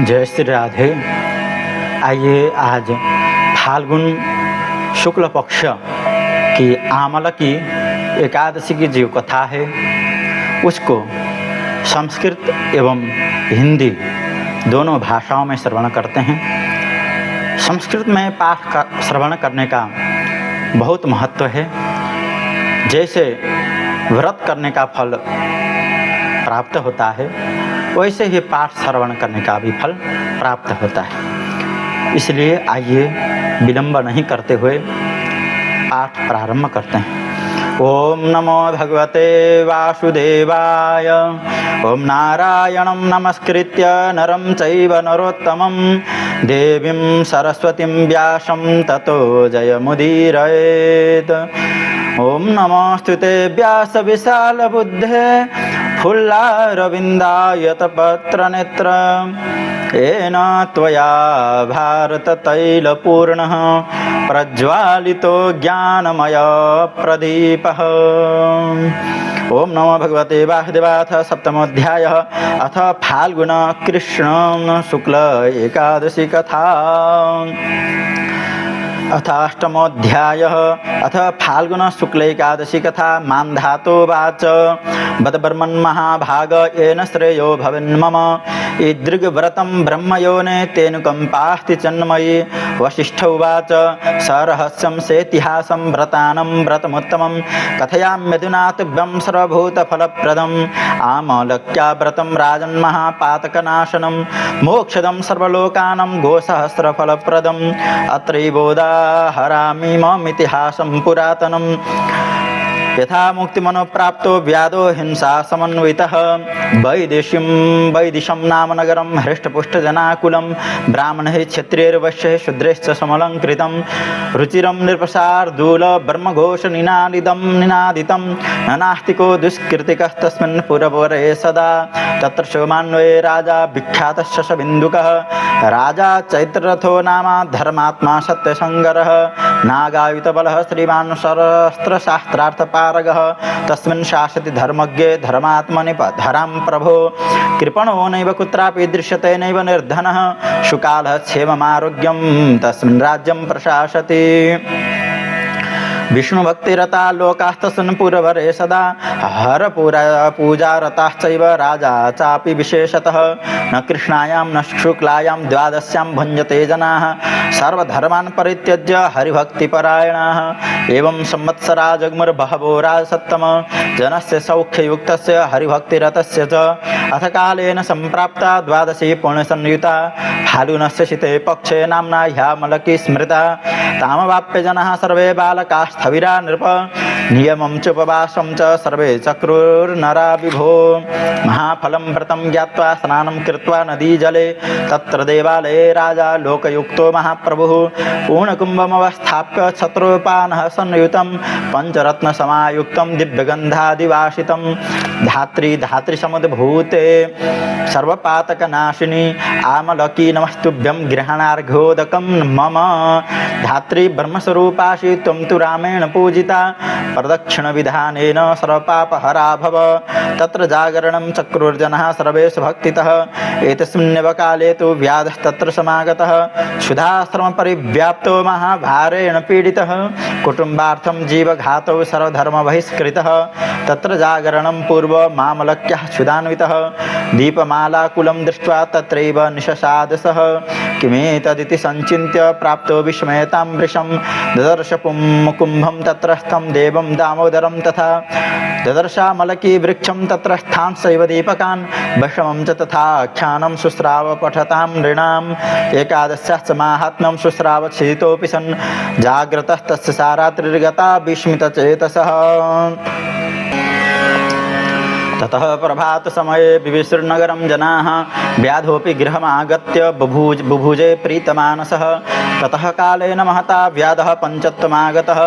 जय श्री राधे। आइए आज फाल्गुन शुक्ल पक्ष की आमल की एकादशी की जो कथा है उसको संस्कृत एवं हिंदी दोनों भाषाओं में श्रवण करते हैं। संस्कृत में पाठ का श्रवण करने का बहुत महत्व है। जैसे व्रत करने का फल प्राप्त होता है वैसे ही पाठ श्रवण करने का भी फल प्राप्त होता है। इसलिए आइए विलंब नहीं करते हुए पाठ प्रारंभ करते हैं। ओम नमो भगवते वासुदेवाय। ओम नारायणं नमस्कृत्य नरं चैव नरोत्तमं देवीं सरस्वतीं व्यासं ततो जयमुदीरयेत्। ओम नमोस्तुते व्यास विशाल बुद्धे फुल्लारविन्दायतपत्रनेत्र येन त्वया भारततैलपूर्णः प्रज्वालितो ज्ञानमय प्रदीपः। ओम नमो भगवते वासुदेवाय। सप्तमोऽध्यायः। अथ फाल्गुन कृष्ण शुक्ल एकादशी कथा। अथ अष्टमोऽध्यायः। अथ फाल्गुन शुक्ल एकादशी कथा। मान्धातोवाच बदबर्मन् महाभाग येन श्रेयो भवेन्मम ईदृग्व्रतं ब्रह्मयोने तेनुकम्पास्ति चन्मयि। वसिष्ठ उवाच सरहस्यं सेतिहासं व्रतानं व्रतमुत्तमं कथयाम्यधुना तुभ्यं सर्वभूतफलप्रदम् आमलक्या व्रतं राजन्महापातकनाशनं मोक्षदं सर्वलोकानं गोसहस्रफलप्रदम् अत्रैवोदाहरामि ममितिहासं पुरातनं यथा मुक्तिमनुप्राप्तो व्याधो हिंसा समन्वितः वैदिशं नाम नगरं हृष्टपुष्टजनाकुलं ब्राह्मणैः क्षत्रियैर्वैश्यैः शूद्रैश्च समलङ्कृतं रुचिरं नृपशार्दूल ब्रह्मघोषनिनादितं न नास्तिको दुष्कृतिकस्तस्मिन् पुरवरे सदा। तत्र सोमान्वये राजा विख्यातः शशबिन्दुकः राजा चैत्ररथो नाम धर्मात्मा सत्यसङ्गरः नागायुतबलः श्रीमान् शस्त्रशास्त्रार्थपारगः तस्मिन् शासति धर्मज्ञे धर्मात्मनि धरां प्रभो कृपणो नैव कुत्रापि दृश्यते नैव निर्धनः सुकालः क्षेममारोग्यं तस्मिन् राज्यं प्रशासति। विष्णुभक्तिरता लोकास्तस्मिन् पुरवरे सदा हरपूजारताश्चैव राजा चापि विशेषतः न कृष्णायां न शुक्लायां द्वादश्यां भुञ्जते जनाः सर्वधर्मान् परित्यज्य हरिभक्तिपरायणाः। एवं संवत्सरा जग्मुर्बहवो राजसत्तम जनस्य सौख्ययुक्तस्य हरिभक्तिरतस्य च। अथ कालेन सम्प्राप्ता द्वादशी पुण्यसंयुता फाल्गुनस्य शीते पक्षे नाम्ना ह्यामलकी स्मृता। तामवाप्य जनाः सर्वे बालकाः स्थविरा नृप नियमं च उपवासं च सर्वे चक्रुर्नरा विभो। महाफलं व्रतं ज्ञात्वा स्नानं कृत्वा नदीजले तत्र देवालये राजा लोकयुक्तो महाप्रभुः पूर्णकुम्भमवस्थाप्य छत्रोपानः संयुतं पञ्चरत्नसमायुक्तं दिव्यगन्धादिवासितं धात्रीसमुद्भूते सर्वपातकनाशिनी आमलकी नमस्तुभ्यं गृहणार्घोदकं मम धात्री ब्रह्मस्वरूपासि त्वं तु रामेण पूजिता प्रदक्षिणविधानेन सर्वपापहरा भव। तत्र जागरणं चक्रुर्जनः सर्वेषु भक्तितः एतस्मिन्नेव काले तु व्याधः तत्र समागतः क्षुधाश्रमपरिव्याप्तो महाभारेण पीडितः कुटुम्बार्थं जीवघातौ सर्वधर्मबहिष्कृतः। तत्र जागरणं पूर्वमामलक्यः क्षुधान्वितः दीपमालाकुलं दृष्ट्वा तत्रैव निशशादसः किमेतदिति संचिन्त्य प्राप्तो विस्मयतां वृषं ददर्श कुम्भं तत्रस्थं देवं दामोदरं तथा ददर्शामलकी वृक्षं तत्रस्थान् शैव दीपकान् विषमं च तथा आख्यानं शुश्राव पठतां नृणाम् एकादश्याश्च माहात्म्यं शुश्राव क्षितोऽपि सन् जाग्रतस्तस्य सा रात्रिर्गता विस्मितचेतसः। ततः प्रभातसमये विविशृन्नगरं जनाः व्याधोऽपि गृहमागत्य बुभुजे प्रीतमानसः। ततः कालेन महता व्याधः पञ्चत्वमागतः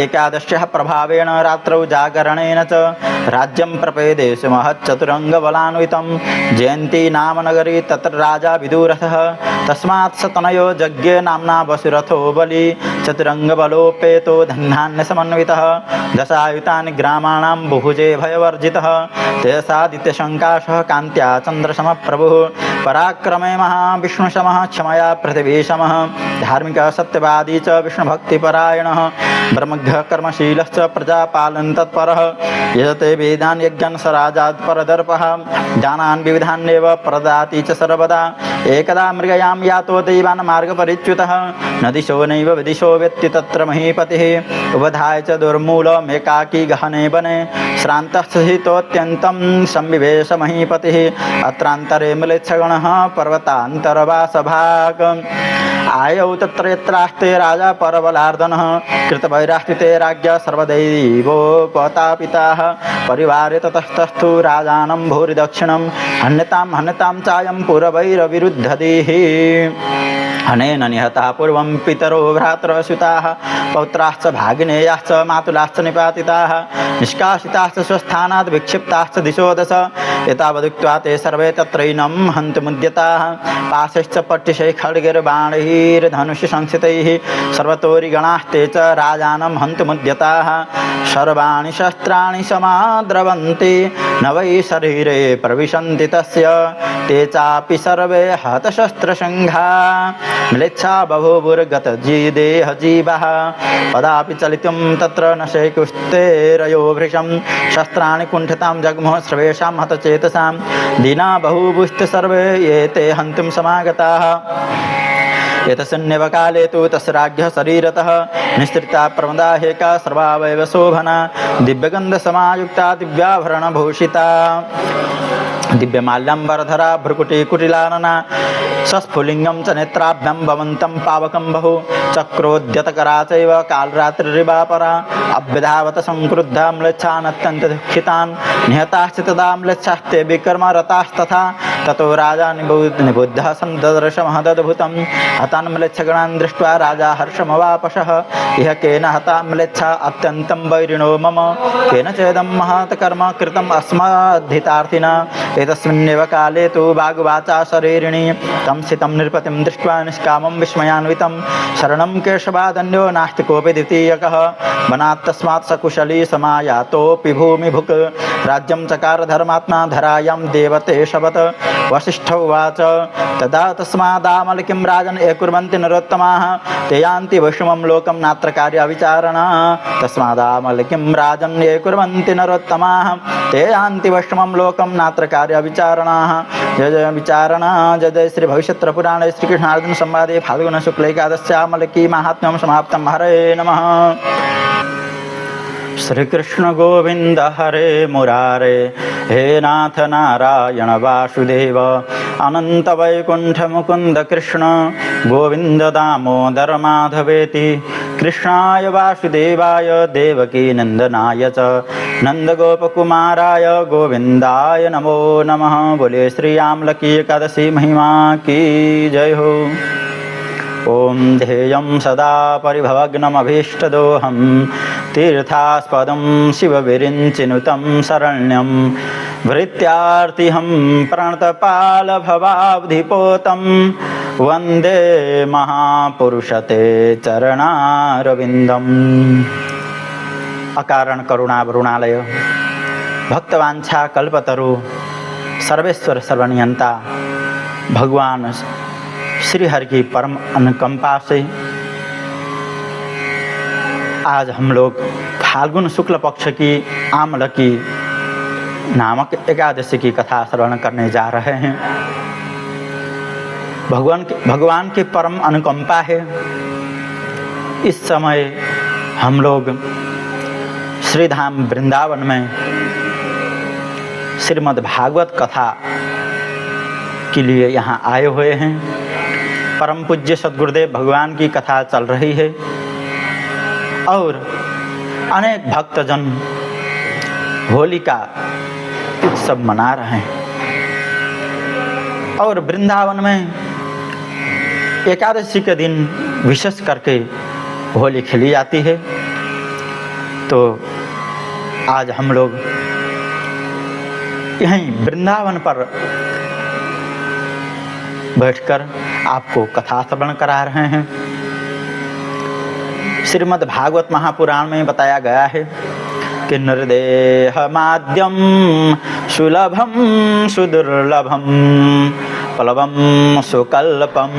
एकादश्याः प्रभावेण रात्रौ जागरणेन च राज्यं प्रपेदेश महच्चतुरङ्गबलान्वितं जयन्ती नाम नगरी तत्र राजा विदुरथः तस्मात् स तनयो यज्ञे नाम्ना वसुरथो बली चतुरङ्गबलोपेतो धन्यान्यसमन्वितः दशायुतानि ग्रामाणां बुभुजे भयवर्जितः तेसादित्यशङ्काशः कान्त्या चन्द्रसमः प्रभुः पराक्रमे महाविष्णुसमः क्षमया पृथिवीसमः धार्मिकः सत्यवादी च विष्णुभक्तिपरायणः ब्रह्मज्ञः कर्मशीलश्च प्रजापालनं तत्परः यजते वेदान् यज्ञान् स राजात्परदर्पः दानान् विविधान्येव प्रददाति च सर्वदा एकदा मृगयां यातो दैवान् मार्गपरिच्युतः न दिशो नैव विदिशो वेत्ति तत्र महीपतिः उपधाय च दुर्मूलमेकाकी गहने वने श्रान्तः स्थितोऽत्यन्तं संविवेश महीपतिः अत्रान्तरे म्लेच्छगणः पर्वतान्तरवासभाग आयौ तत्र यत्रास्ते राजा परबलार्दनः कृतवैरास्तिते राज्ञा सर्वदैवोपतापिताः परिवारे ततस्तस्थु राजानं भूरि दक्षिणं हन्यतां चायं पुरवैरविरुद्धदेः अनेन निहताः पूर्वं पितरो भ्रातरसुताः पौत्राश्च भागिनेयाश्च मातुलाश्च निपातिताः निष्कासिताश्च स्वस्थानात् विक्षिप्ताश्च दिशो दश एतावदुक्त्वा ते सर्वे तत्रैनं हन्तुमुद्यताः पाशैश्च पट्टिशैः खड्गैर्बाणैर्धनुषि संस्थितैः सर्वतोरिगणास्ते च राजानं हन्तुमुद्यताः सर्वाणि शस्त्राणि समाद्रवन्ति न वै शरीरे प्रविशन्ति तस्य ते चापि सर्वे हतशस्त्रसङ्घा म्लेच्छा बभूवुर्गतजीदेहजीवः पदापि चलितुं तत्र न शैकुस्तेरयो भृशं शस्त्राणि कुण्ठितां जग्मुः सर्वेषां हतचेतसां दीना बभूवुश्च सर्वे ये ते हन्तुं समागताः एतस्मिन्नेव काले तु तस्य राज्ञः शरीरतः निःसृता प्रमदा हेका सर्वावयव शोभना दिव्यगन्धसमायुक्ता दिव्याभरणभूषिता दिव्यमाल्यम्बरधरा भ्रुकुटिकुटिलानना सस्फुलिङ्गं च नेत्राभ्यां भवन्तं पावकं बहु चक्रोद्यतकरा चैव कालरात्रिरिवापरा अभ्यधावत संक्रुद्धा म्लेच्छानत्यन्त दुःखितान् निहताश्च तदा म्लेच्छास्ते विकर्मरतास्तथा ततो राजा निबुद्धः सन् ददर्शमहदद्भुतं हतान् म्लेच्छगणान् दृष्ट्वा राजा हर्षमवापशः इह केन हता म्लेच्छा अत्यन्तं वैरिणो मम केन चेदं महत् कर्म कृतम् अस्मद्धितार्थिना एतस्मिन्नेव काले तु वाग्वाचा शरीरिणी तं स्थितं नृपतिं दृष्ट्वा निष्कामं विस्मयान्वितं शरणं केशवादन्यो नास्ति कोऽपि द्वितीयकः वनात् तस्मात् सकुशली समायातोऽपि भूमिभुक् राज्यं चकार धर्मात्मा धरायां देवते शपथ वसिष्ठ उवाच तदा तस्मादामलकिं राजन् ये कुर्वन्ति नरोत्तमाः ते यान्ति वैष्णवं लोकं नात्र कार्यविचारणा तस्मादामलकिं राजन् ये कुर्वन्ति नरोत्तमाः ते यान्ति वैष्णवं लोकं नात्र कार्यविचारणाः जय जय विचारणा जय जय श्री भविष्यत्र पुराणे श्रीकृष्णार्जुन संवादे फाल्गुन शुक्ल एकादश्यामलकी महात्म्यं समाप्तं हरे नमः। श्री कृष्ण गोविंद हरे मुरारे हे नाथ नारायण वासुदेव अनंत वैकुंठ मुकुंद कृष्ण गोविंद दामोदर माधवेति कृष्णाय वासुदेवाय देवकी नंदनाय च नंदगोपकुमाराय गोविंदाय नमो नमः। बोले श्री आमलकी एकादशी महिमा की जय हो। ओम ध्येयं सदा परिभवग्नमभीष्टदोहं तीर्थास्पदं शिवविरिञ्चिनुतं शरण्यं भृत्यार्तिहं प्रणतपालभवाब्धिपोतं वन्दे महापुरुषते चरणारविन्दम्। अकारण करुणावरुणालय भक्तवांछा कल्पतरु सर्वेश्वर सर्वनियंता भगवान श्री हरि की परम अनुकंपा से आज हम लोग फाल्गुन शुक्ल पक्ष की आमलकी नामक एकादशी की कथा श्रवण करने जा रहे हैं। भगवान की परम अनुकंपा है। इस समय हम लोग श्रीधाम वृंदावन में श्रीमद् भागवत कथा के लिए यहाँ आए हुए हैं। परम पूज्य सद्गुरुदेव भगवान की कथा चल रही है और अनेक भक्तजन होली का उत्सव मना रहे हैं। और वृंदावन में एकादशी के दिन विशेष करके होली खेली जाती है। तो आज हम लोग यहीं वृंदावन पर बैठकर आपको कथा श्रवण करा रहे हैं। श्रीमद् भागवत महापुराण में बताया गया है कि निर्देह माद्यम सुलभम सुदुर्लभम प्लवम सुकल्पम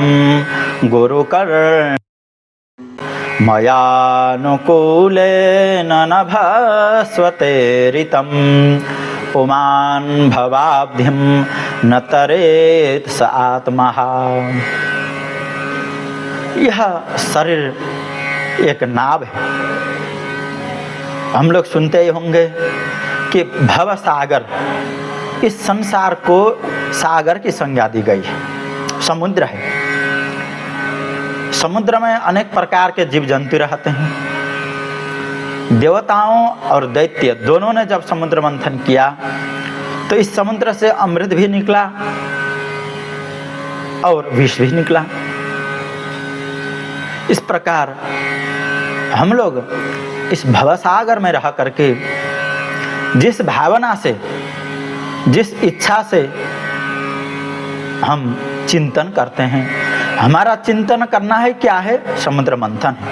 गुरुकर्णेन मयानुकूलेन नभस्वते पुमान् भवाब्धिं न तरेत् स आत्मा। यह शरीर एक नाव है। हम लोग सुनते ही होंगे कि भव सागर, इस संसार को सागर की संज्ञा दी गई है। समुद्र है, समुद्र में अनेक प्रकार के जीव जंतु रहते हैं। देवताओं और दैत्य दोनों ने जब समुद्र मंथन किया तो इस समुद्र से अमृत भी निकला और विष भी निकला। इस प्रकार हम लोग इस भवसागर में रह करके जिस भावना से, जिस इच्छा से हम चिंतन करते हैं, हमारा चिंतन करना है क्या है? समुद्र मंथन है।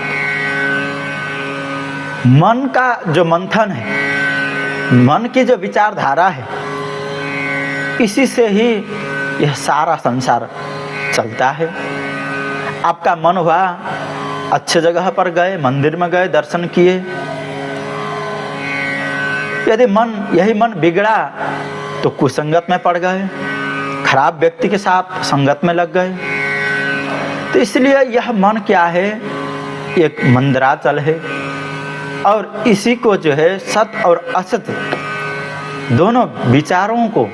मन का जो मंथन है, मन की जो विचारधारा है, इसी से ही यह सारा संसार चलता है। आपका मन हुआ, अच्छे जगह पर गए, मंदिर में गए, दर्शन किए। यदि यही मन बिगड़ा तो कुसंगत में पड़ गए, खराब व्यक्ति के साथ संगत में लग गए। तो इसलिए यह मन क्या है? एक मंदराचल है और इसी को जो है सत और असत दोनों विचारों को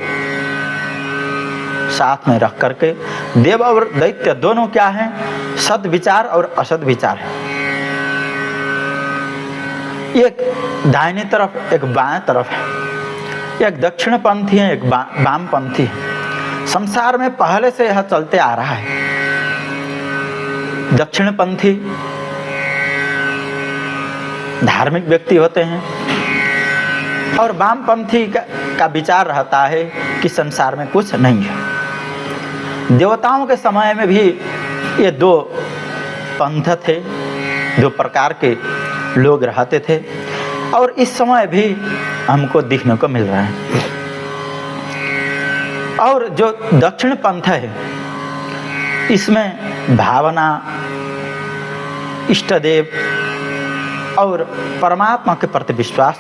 साथ में रख करके, देव और दैत्य दोनों क्या हैं? सत विचार और असत विचार है। एक दाहिनी तरफ, एक बाएं तरफ है, एक दक्षिण पंथी है, एक वाम पंथी है। संसार में पहले से यह चलते आ रहा है। दक्षिण पंथी धार्मिक व्यक्ति होते हैं और वामपंथी का विचार रहता है कि संसार में कुछ नहीं है। देवताओं के समय में भी ये दो पंथ थे, दो प्रकार के लोग रहते थे और इस समय भी हमको दिखने को मिल रहा है। और जो दक्षिण पंथ है, इसमें भावना, इष्ट देव और परमात्मा के प्रति विश्वास,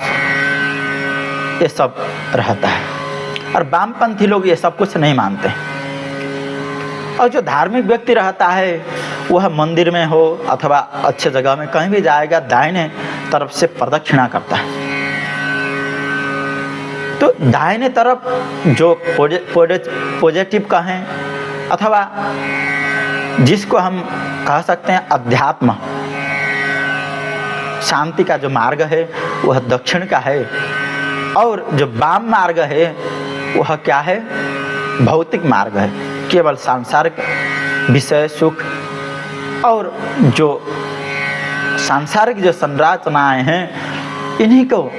ये सब रहता है। और वामपंथी लोग ये सब कुछ नहीं मानते। और जो धार्मिक व्यक्ति रहता है वह मंदिर में हो अथवा अच्छे जगह में कहीं भी जाएगा, दाहिने तरफ से प्रदक्षिणा करता है। तो दाहिने तरफ जो पॉजिटिव कहें अथवा जिसको हम कह सकते हैं अध्यात्म, शांति का जो मार्ग है वह दक्षिण का है। और जो वाम मार्ग है वह क्या है? भौतिक मार्ग है, केवल सांसारिक विषय सुख और जो सांसारिक जो संरचनाएं हैं इन्हीं को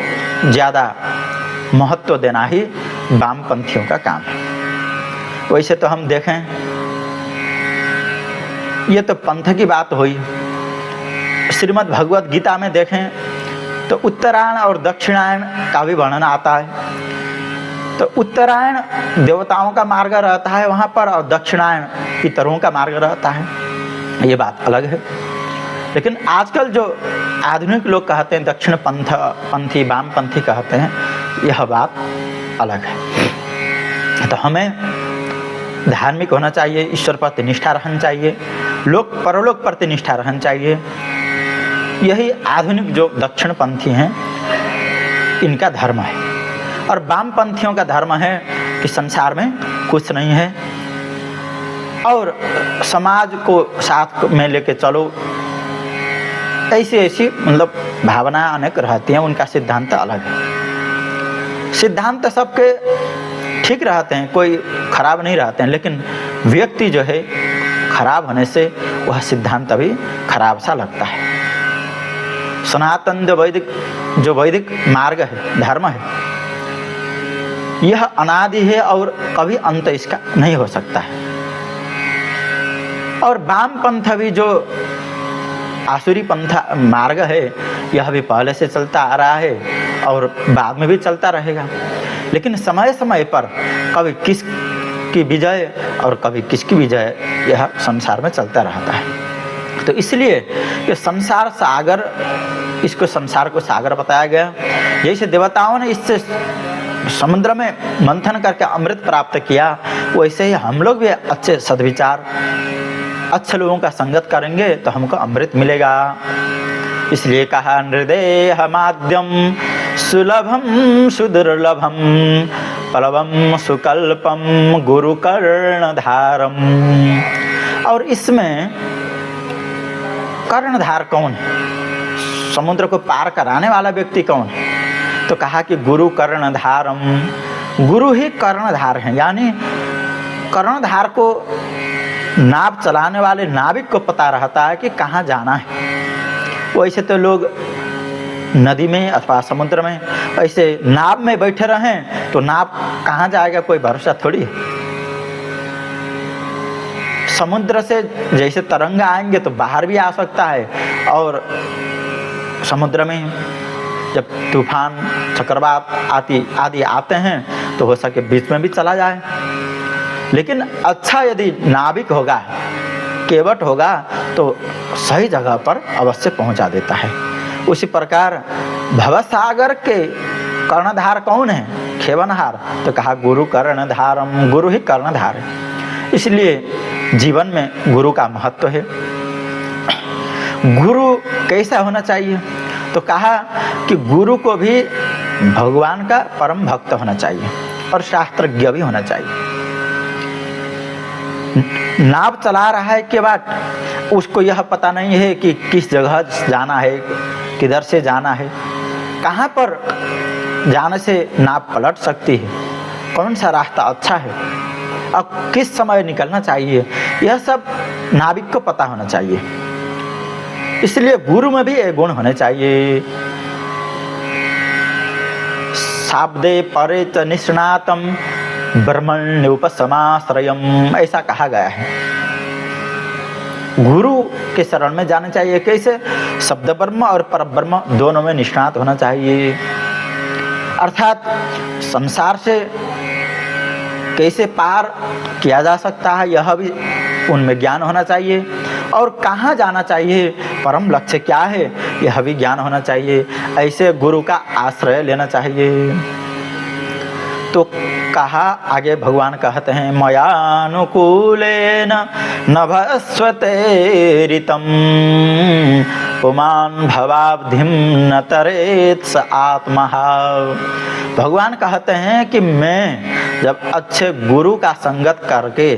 ज़्यादा महत्व देना ही वामपंथियों का काम है। वैसे तो हम देखें, ये तो पंथ की बात हुई। श्रीमद् भगवत गीता में देखें तो उत्तरायण और दक्षिणायन का भी वर्णन आता है। तो उत्तरायण देवताओं का मार्ग रहता है वहाँ पर और दक्षिणायन पितरों का मार्ग रहता है, ये बात अलग है। लेकिन आजकल जो आधुनिक लोग कहते हैं दक्षिण पंथी वामपंथी कहते हैं, यह बात अलग है। तो हमें धार्मिक होना चाहिए, ईश्वर प्रति निष्ठा रहनी चाहिए, लोक परलोक प्रति निष्ठा रहनी चाहिए। यही आधुनिक जो दक्षिण पंथी हैं इनका धर्म है। और वामपंथियों का धर्म है कि संसार में कुछ नहीं है और समाज को साथ में लेके चलो, ऐसी मतलब भावना अनेक रहती हैं। उनका सिद्धांत अलग है। सिद्धांत सबके ठीक रहते हैं, कोई खराब नहीं रहते हैं, लेकिन व्यक्ति जो है खराब होने से वह सिद्धांत भी खराब सा लगता है। सनातन जो वैदिक मार्ग है, धर्म है, यह अनादि है और कभी अंत इसका नहीं हो सकता है। और वामपंथ भी जो आसुरी पंथ मार्ग है, यह भी पहले से चलता आ रहा है और बाद में भी चलता रहेगा। लेकिन समय समय पर कभी किस की विजय और कभी किसकी विजय यह संसार में चलता रहता है। तो इसलिए ये संसार सागर, इसको संसार को सागर बताया गया। जैसे देवताओं ने इससे समुद्र में मंथन करके अमृत प्राप्त किया, वैसे ही हम लोग भी अच्छे सद्विचार, अच्छे लोगों का संगत करेंगे तो हमको अमृत मिलेगा। इसलिए कहा हृदय माध्यम सुलभम सुदुर्लभम प्लवम सुकल्पम गुरु कर्णधारम। और इसमें कर्णधार कौन है? समुद्र को पार कराने वाला व्यक्ति कौन है? तो कहा कि गुरु कर्णधारम, गुरु ही कर्णधार हैं। यानी कर्णधार को नाव चलाने वाले नाविक को पता रहता है कि कहाँ जाना है। वैसे तो लोग नदी में अथवा समुद्र में ऐसे नाव में बैठे रहें तो नाव कहाँ जाएगा कोई भरोसा थोड़ी है। समुद्र से जैसे तरंग आएंगे तो बाहर भी आ सकता है, और समुद्र में जब तूफान चक्रवात आदि आते हैं तो हो सके बीच में भी चला जाए। लेकिन अच्छा यदि नाविक होगा, केवट होगा, तो सही जगह पर अवश्य पहुंचा देता है। उसी प्रकार भवसागर के कर्णधार कौन है? खेवनहार। तो कहा गुरु कर्णधारम, गुरु ही कर्णधार है। इसलिए जीवन में गुरु का महत्व है। गुरु कैसा होना चाहिए? तो कहा कि गुरु को भी भगवान का परम भक्त होना चाहिए और शास्त्रज्ञ भी होना चाहिए। नाव चला रहा है के बाद उसको यह पता नहीं है कि किस जगह जाना है, किधर से जाना है, कहाँ पर जाने से नाव पलट सकती है, कौन सा रास्ता अच्छा है, अब किस समय निकलना चाहिए, यह सब नाविक को पता होना चाहिए। इसलिए गुरु में भी ये गुण होने चाहिए। शाब्दे परे च निष्णातम ब्रह्मण्योपसमाश्रयम, ऐसा कहा गया है। गुरु के शरण में जाना चाहिए। कैसे? शब्द ब्रह्म और पर ब्रह्म दोनों में निष्णात होना चाहिए। अर्थात संसार से कैसे पार किया जा सकता है यह भी उनमें ज्ञान होना चाहिए, और कहाँ जाना चाहिए, परम लक्ष्य क्या है, यह भी ज्ञान होना चाहिए। ऐसे गुरु का आश्रय लेना चाहिए। तो कहा आगे भगवान कहते हैं मयानुकूलेन नभस्वते ऋतम पुमान भवाब्धिम न तरेत स आत्मा। भगवान कहते हैं कि मैं जब अच्छे गुरु का संगत करके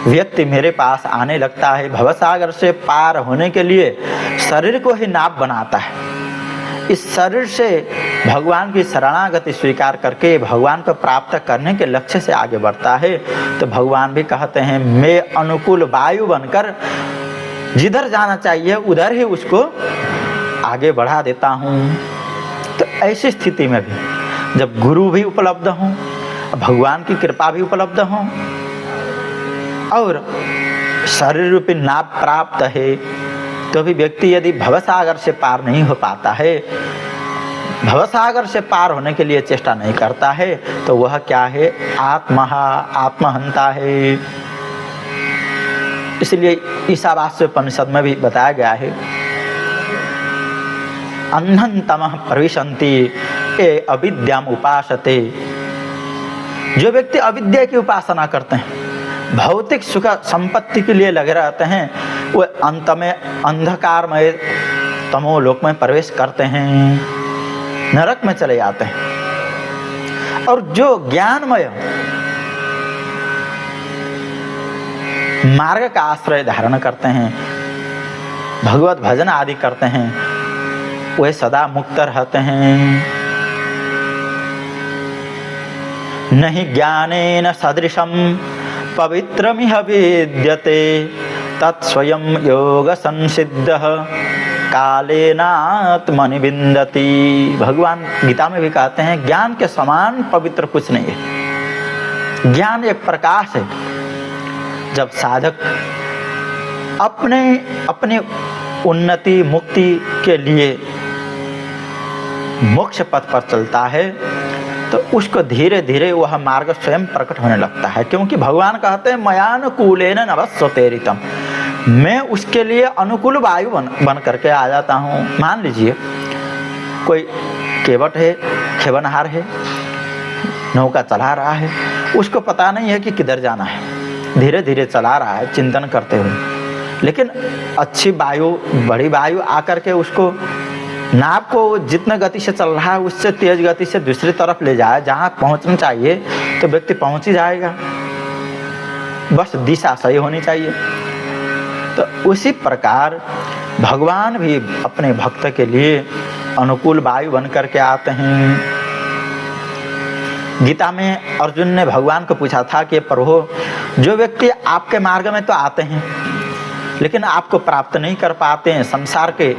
व्यक्ति मेरे पास आने लगता है, भवसागर से पार होने के लिए शरीर को ही नाव बनाता है। इस शरीर से भगवान की शरणागति स्वीकार करके भगवान को प्राप्त करने के लक्ष्य से आगे बढ़ता है, तो भगवान भी कहते हैं मैं अनुकूल वायु बनकर जिधर जाना चाहिए उधर ही उसको आगे बढ़ा देता हूँ। तो ऐसी स्थिति में भी जब गुरु भी उपलब्ध हों, भगवान की कृपा भी उपलब्ध हों, और शरीर रूपी नाव प्राप्त है, तो भी व्यक्ति यदि भवसागर से पार नहीं हो पाता है, भवसागर से पार होने के लिए चेष्टा नहीं करता है, तो वह क्या है? आत्महंता है। इसलिए ईशावास्य उपनिषद में भी बताया गया है अंधं तमः प्रविशन्ति ये अविद्याम उपासते। जो व्यक्ति अविद्या की उपासना करते हैं, भौतिक सुख संपत्ति के लिए लगे रहते हैं, वो अंत में अंधकारमय तमोलोक में प्रवेश करते हैं, नरक में चले जाते हैं। और जो ज्ञानमय मार्ग का आश्रय धारण करते हैं, भगवत भजन आदि करते हैं, वे सदा मुक्त रहते हैं। नहीं ज्ञानेन सदृशम पवित्रमिह विद्यते तत्स्वयं योग संसिद्धः कालेनात्मनि विन्दति। भगवान गीता में भी कहते हैं ज्ञान के समान पवित्र कुछ नहीं है। ज्ञान एक प्रकाश है। जब साधक अपने उन्नति मुक्ति के लिए मोक्ष पथ पर चलता है तो उसको धीरे धीरे वह मार्ग स्वयं प्रकट होने लगता है, क्योंकि भगवान कहते हैं मयानुकूलेन नभस्वतेरितम, मैं उसके लिए अनुकूल वायु बन करके आ जाता हूँ। मान लीजिए कोई केवट है, खेवनहार है, नौका चला रहा है, उसको पता नहीं है कि किधर जाना है, धीरे धीरे चला रहा है चिंतन करते हुए, लेकिन अच्छी वायु, बड़ी वायु आकर के उसको नाव को जितने गति से चल रहा है उससे तेज गति से दूसरी तरफ ले जाए, जहाँ पहुँचना चाहिए तो व्यक्ति पहुँच ही जाएगा, बस दिशा सही होनी चाहिए। तो उसी प्रकार भगवान भी अपने भक्त के लिए अनुकूल वायु बन करके आते हैं। गीता में अर्जुन ने भगवान को पूछा था कि प्रभु, जो व्यक्ति आपके मार्ग में तो आते हैं लेकिन आपको प्राप्त नहीं कर पाते हैं, संसार के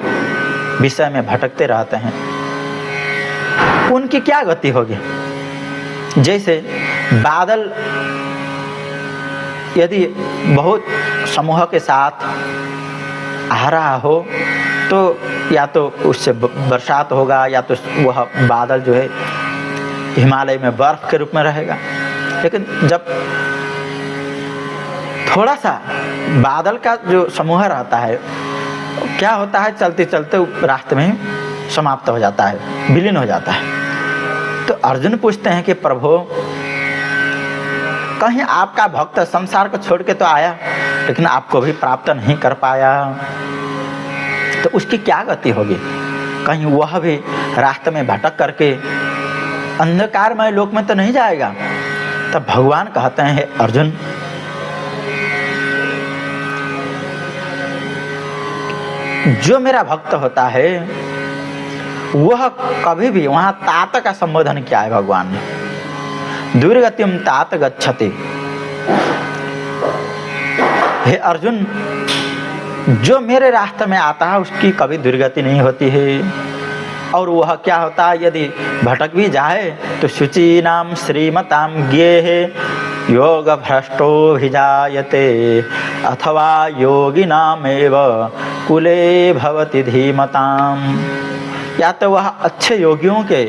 विषय में भटकते रहते हैं, उनकी क्या गति होगी? जैसे बादल यदि बहुत समूह के साथ आ रहा हो तो या तो उससे बरसात होगा या तो वह बादल जो है हिमालय में बर्फ के रूप में रहेगा। लेकिन जब थोड़ा सा बादल का जो समूह रहता है क्या होता है, चलते चलते रास्ते में समाप्त हो जाता है, विलीन हो जाता है। तो अर्जुन पूछते हैं कि प्रभु, कहीं आपका भक्त संसार को छोड़ के तो आया लेकिन आपको भी प्राप्त नहीं कर पाया, तो उसकी क्या गति होगी? कहीं वह भी रास्ते में भटक करके अंधकारमय लोक में तो नहीं जाएगा? तब भगवान कहते हैं, अर्जुन, जो मेरा भक्त होता है वह कभी भी, वहां तात का संबोधन किया है भगवान ने, दुर्गतिम तात गच्छति। हे अर्जुन, जो मेरे रास्ते में आता है उसकी कभी दुर्गति नहीं होती है। और वह क्या होता है, यदि भटक भी जाए तो शुचीनाम श्रीमताम ज्ञेहे योग भ्रष्टो भिजायते अथवा योगिनामेव कुले भवति धीमताम। या तो वह अच्छे योगियों के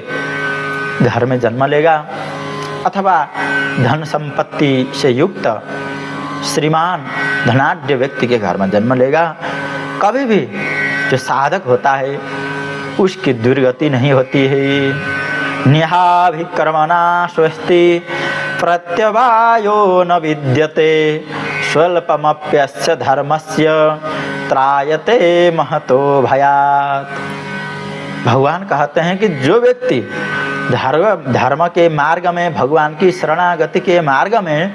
घर में जन्म लेगा अथवा धन संपत्ति से युक्त श्रीमान धनाढ्य व्यक्ति के घर में जन्म लेगा। कभी भी जो साधक होता है उसकी दुर्गति नहीं होती है। निहाभिकर्मणा स्वस्ति प्रत्यवायो न विद्यते स्वल्पमप्यस्य धर्मस्य त्रायते महतो भयात्। भगवान कहते हैं कि जो व्यक्ति धर्म के मार्ग में, भगवान की शरणागति के मार्ग में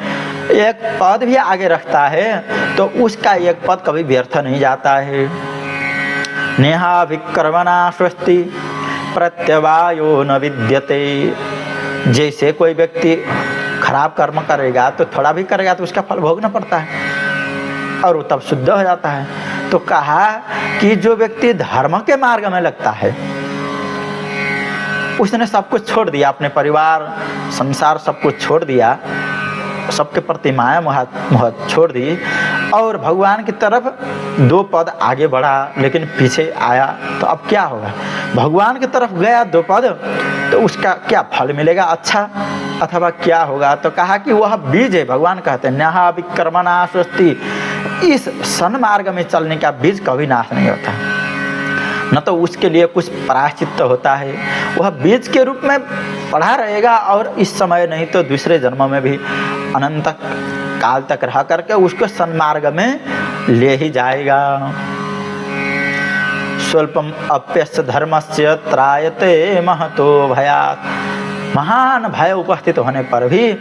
एक पद भी आगे रखता है तो उसका एक पद कभी व्यर्थ नहीं जाता है। नेहाभिकर्मणा स्वस्ति प्रत्यवायो न विद्यते। जैसे कोई व्यक्ति खराब कर्म करेगा तो थोड़ा भी करेगा तो उसका फल भोगना पड़ता है और वो तब शुद्ध हो जाता है। तो कहा कि जो व्यक्ति धर्म के मार्ग में लगता है उसने सब कुछ छोड़ दिया, अपने परिवार संसार सब कुछ छोड़ दिया, सबके प्रति माया मोह छोड़ दी और भगवान की तरफ दो पद आगे बढ़ा लेकिन पीछे आया, तो अब क्या होगा? भगवान की तरफ गया दो पद तो उसका क्या फल मिलेगा अच्छा, अथवा क्या होगा? तो कहा कि वह बीज है। भगवान कहते हैं न्याहाभिकर्मणा स्वस्ति, इस सन्मार्ग में चलने का बीज कभी नाश नहीं होता, न तो उसके लिए कुछ प्रायश्चित्त होता है, वह बीज के रूप में पढ़ा रहेगा और इस समय नहीं तो दूसरे जन्म में भी अनंत काल तक रह करके उसको सन्मार्ग में ले ही जाएगा। स्वल्पम अप्यस्य धर्मस्य त्रायते महतो भयात्। महान भय उपस्थित होने पर भी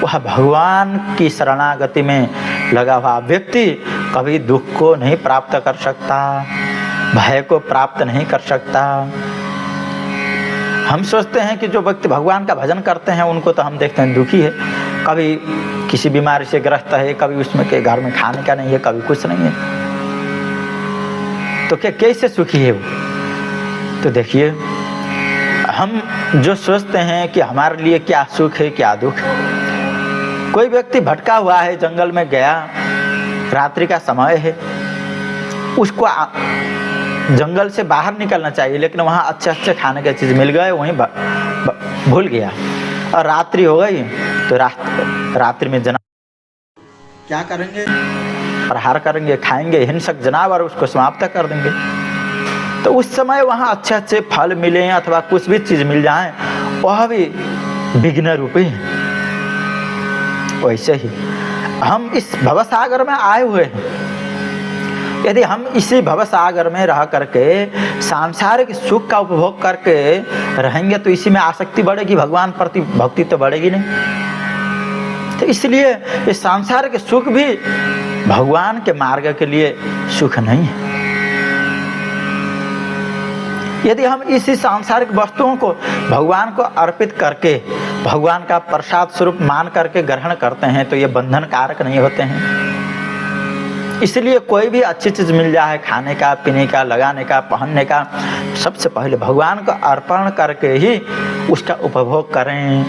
वह भगवान की शरणागति में लगा हुआ व्यक्ति कभी दुख को नहीं प्राप्त कर सकता, भय को प्राप्त नहीं कर सकता। हम सोचते हैं कि जो व्यक्ति भगवान का भजन करते हैं उनको तो हम देखते हैं दुखी है, कभी किसी बीमारी से ग्रस्त है, कभी उसमें के घर में खाने का नहीं है, कभी कुछ नहीं है, तो क्या कैसे सुखी है वो? तो देखिए, हम जो सोचते हैं कि हमारे लिए क्या सुख है क्या दुख। कोई व्यक्ति भटका हुआ है, जंगल में गया, रात्रि का समय है, उसको जंगल से बाहर निकलना चाहिए, लेकिन वहाँ अच्छे अच्छे खाने की चीज़ मिल गए, वहीं भूल गया। और रात्रि हो गई तो रात्रि में जना क्या करेंगे, प्रहार करेंगे, खाएंगे, हिंसक जानवर उसको समाप्त कर देंगे। तो उस समय वहाँ अच्छे अच्छे फल मिले अथवा कुछ भी चीज़ मिल जाए, वह भी विघ्न रूपी है। वैसे ही हम इस भवसागर में आए हुए हैं, यदि हम इसी भवसागर में रह करके सांसारिक सुख का उपभोग करके रहेंगे तो इसी में आसक्ति बढ़ेगी, भगवान प्रति भक्ति तो बढ़ेगी नहीं। तो इसलिए ये सांसारिक सुख भी भगवान के मार्ग के लिए सुख नहीं है। यदि हम इसी सांसारिक वस्तुओं को भगवान को अर्पित करके भगवान का प्रसाद स्वरूप मान करके ग्रहण करते हैं तो ये बंधन कारक नहीं होते हैं। इसलिए कोई भी अच्छी चीज़ मिल जाए, खाने का, पीने का, लगाने का, पहनने का, सबसे पहले भगवान को अर्पण करके ही उसका उपभोग करें,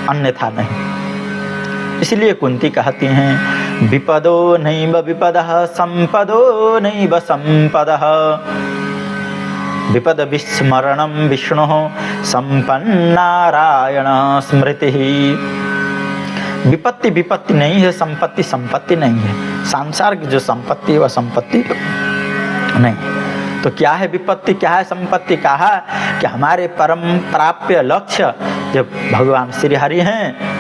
अन्यथा नहीं। इसलिए कुंती कहती हैं विपदो नैव विपदः संपदो नैव संपदः, विपद विस्मरणं विष्णुः संपन्नारायण स्मृतिः। विपत्ति विपत्ति नहीं है, संपत्ति संपत्ति नहीं है। संसार की जो संपत्ति है वह संपत्ति नहीं। तो क्या है विपत्ति, क्या है संपत्ति? कहा कि हमारे परम प्राप्य लक्ष्य जब भगवान श्री हरि हैं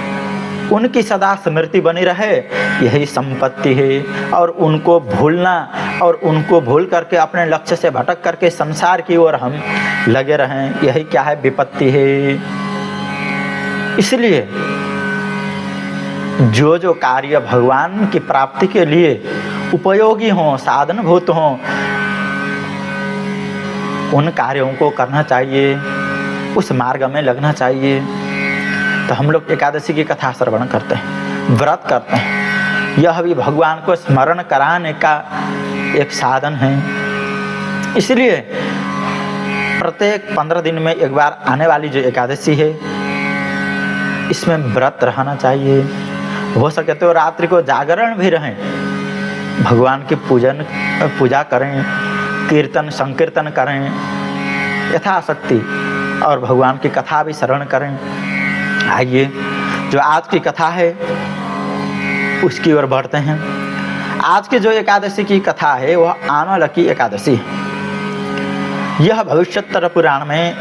उनकी सदा स्मृति बनी रहे, यही संपत्ति है। और उनको भूलना और उनको भूल करके अपने लक्ष्य से भटक करके संसार की ओर हम लगे रहें, यही क्या है विपत्ति है। इसलिए जो जो कार्य भगवान की प्राप्ति के लिए उपयोगी हों, साधनभूत हों, उन कार्यों को करना चाहिए, उस मार्ग में लगना चाहिए। तो हम लोग एकादशी की कथा श्रवण करते हैं, व्रत करते हैं, यह भी भगवान को स्मरण कराने का एक साधन है। इसलिए प्रत्येक 15 दिन में एक बार आने वाली जो एकादशी है इसमें व्रत रहना चाहिए। हो सके तो रात्रि को जागरण भी रहें, भगवान की पूजा करें, कीर्तन संकीर्तन करें यथाशक्ति, और भगवान की कथा भी श्रवण करें। आइए जो आज की कथा है उसकी ओर बढ़ते हैं। आज की जो एकादशी की कथा है वह आमलकी एकादशी है। यह भविष्योत्तर पुराण में